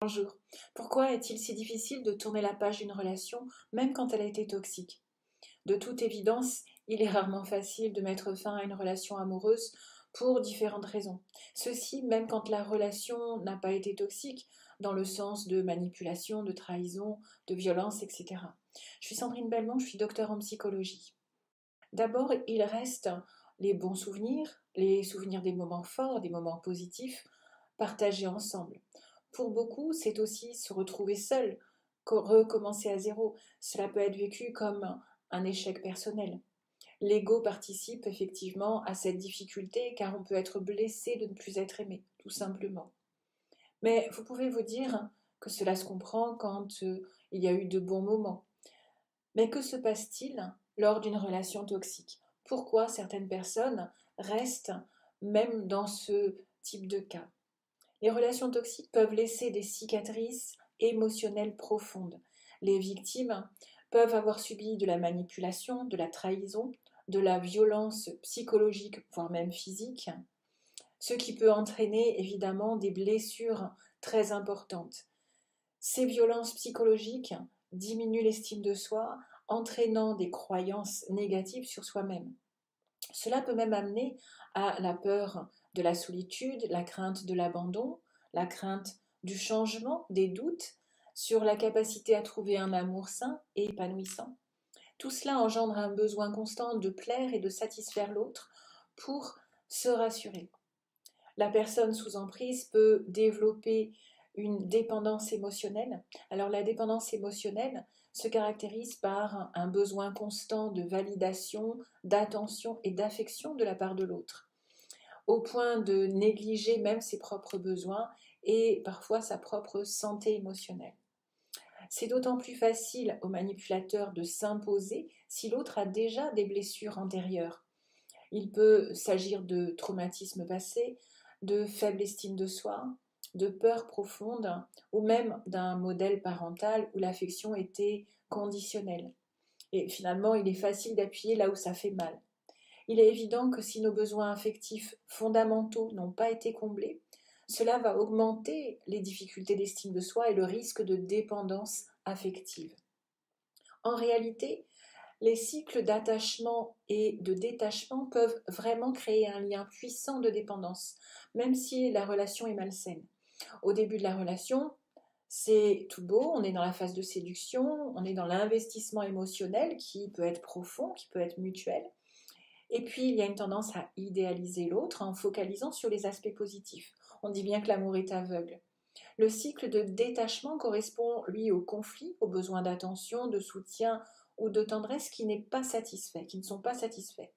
Bonjour. Pourquoi est-il si difficile de tourner la page d'une relation, même quand elle a été toxique? De toute évidence, il est rarement facile de mettre fin à une relation amoureuse pour différentes raisons. Ceci même quand la relation n'a pas été toxique, dans le sens de manipulation, de trahison, de violence, etc. Je suis Sandrine Belmont, je suis docteur en psychologie. D'abord, il reste les bons souvenirs, les souvenirs des moments forts, des moments positifs, partagés ensemble. Pour beaucoup, c'est aussi se retrouver seul, recommencer à zéro. Cela peut être vécu comme un échec personnel. L'ego participe effectivement à cette difficulté car on peut être blessé de ne plus être aimé, tout simplement. Mais vous pouvez vous dire que cela se comprend quand il y a eu de bons moments. Mais que se passe-t-il lors d'une relation toxique? Pourquoi certaines personnes restent même dans ce type de cas? Les relations toxiques peuvent laisser des cicatrices émotionnelles profondes. Les victimes peuvent avoir subi de la manipulation, de la trahison, de la violence psychologique, voire même physique, ce qui peut entraîner évidemment des blessures très importantes. Ces violences psychologiques diminuent l'estime de soi, entraînant des croyances négatives sur soi-même. Cela peut même amener à la peur de la solitude, la crainte de l'abandon, la crainte du changement, des doutes sur la capacité à trouver un amour sain et épanouissant. Tout cela engendre un besoin constant de plaire et de satisfaire l'autre pour se rassurer. La personne sous emprise peut développer une dépendance émotionnelle. Alors la dépendance émotionnelle se caractérise par un besoin constant de validation, d'attention et d'affection de la part de l'autre, au point de négliger même ses propres besoins et parfois sa propre santé émotionnelle. C'est d'autant plus facile au manipulateur de s'imposer si l'autre a déjà des blessures antérieures. Il peut s'agir de traumatismes passés, de faible estime de soi, de peur profonde ou même d'un modèle parental où l'affection était conditionnelle. Et finalement, il est facile d'appuyer là où ça fait mal. Il est évident que si nos besoins affectifs fondamentaux n'ont pas été comblés, cela va augmenter les difficultés d'estime de soi et le risque de dépendance affective. En réalité, les cycles d'attachement et de détachement peuvent vraiment créer un lien puissant de dépendance, même si la relation est malsaine. Au début de la relation, c'est tout beau, on est dans la phase de séduction, on est dans l'investissement émotionnel qui peut être profond, qui peut être mutuel. Et puis, il y a une tendance à idéaliser l'autre en focalisant sur les aspects positifs. On dit bien que l'amour est aveugle. Le cycle de détachement correspond, lui, au conflit, aux besoins d'attention, de soutien ou de tendresse qui n'est pas satisfait, qui ne sont pas satisfaits.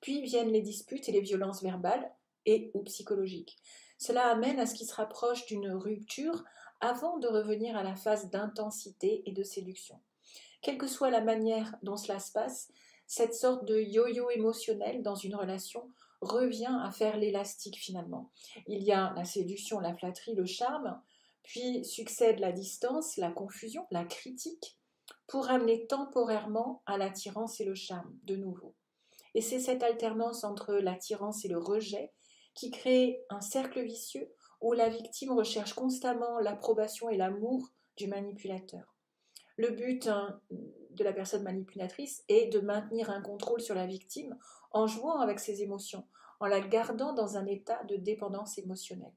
Puis viennent les disputes et les violences verbales et ou psychologiques. Cela amène à ce qui se rapproche d'une rupture avant de revenir à la phase d'intensité et de séduction. Quelle que soit la manière dont cela se passe, cette sorte de yo-yo émotionnel dans une relation revient à faire l'élastique finalement. Il y a la séduction, la flatterie, le charme, puis succède la distance, la confusion, la critique, pour amener temporairement à l'attirance et le charme de nouveau. Et c'est cette alternance entre l'attirance et le rejet qui crée un cercle vicieux où la victime recherche constamment l'approbation et l'amour du manipulateur. Le but de la personne manipulatrice est de maintenir un contrôle sur la victime en jouant avec ses émotions, en la gardant dans un état de dépendance émotionnelle.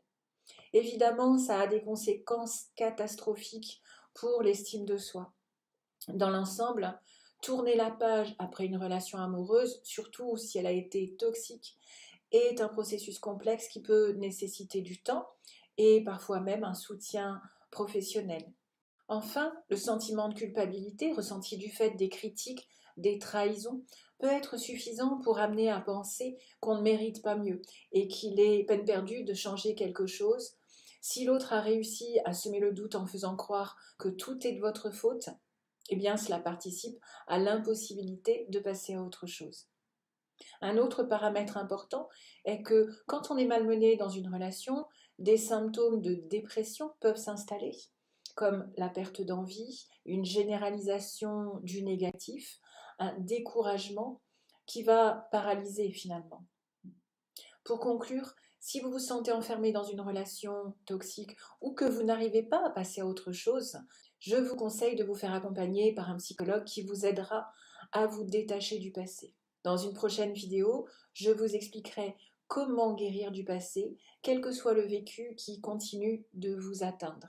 Évidemment, ça a des conséquences catastrophiques pour l'estime de soi. Dans l'ensemble, tourner la page après une relation amoureuse, surtout si elle a été toxique, est un processus complexe qui peut nécessiter du temps et parfois même un soutien professionnel. Enfin, le sentiment de culpabilité ressenti du fait des critiques, des trahisons, peut être suffisant pour amener à penser qu'on ne mérite pas mieux et qu'il est peine perdue de changer quelque chose. Si l'autre a réussi à semer le doute en faisant croire que tout est de votre faute, eh bien cela participe à l'impossibilité de passer à autre chose. Un autre paramètre important est que quand on est malmené dans une relation, des symptômes de dépression peuvent s'installer, comme la perte d'envie, une généralisation du négatif, un découragement qui va paralyser finalement. Pour conclure, Si vous vous sentez enfermé dans une relation toxique ou que vous n'arrivez pas à passer à autre chose, je vous conseille de vous faire accompagner par un psychologue qui vous aidera à vous détacher du passé. Dans une prochaine vidéo, je vous expliquerai comment guérir du passé, quel que soit le vécu qui continue de vous atteindre.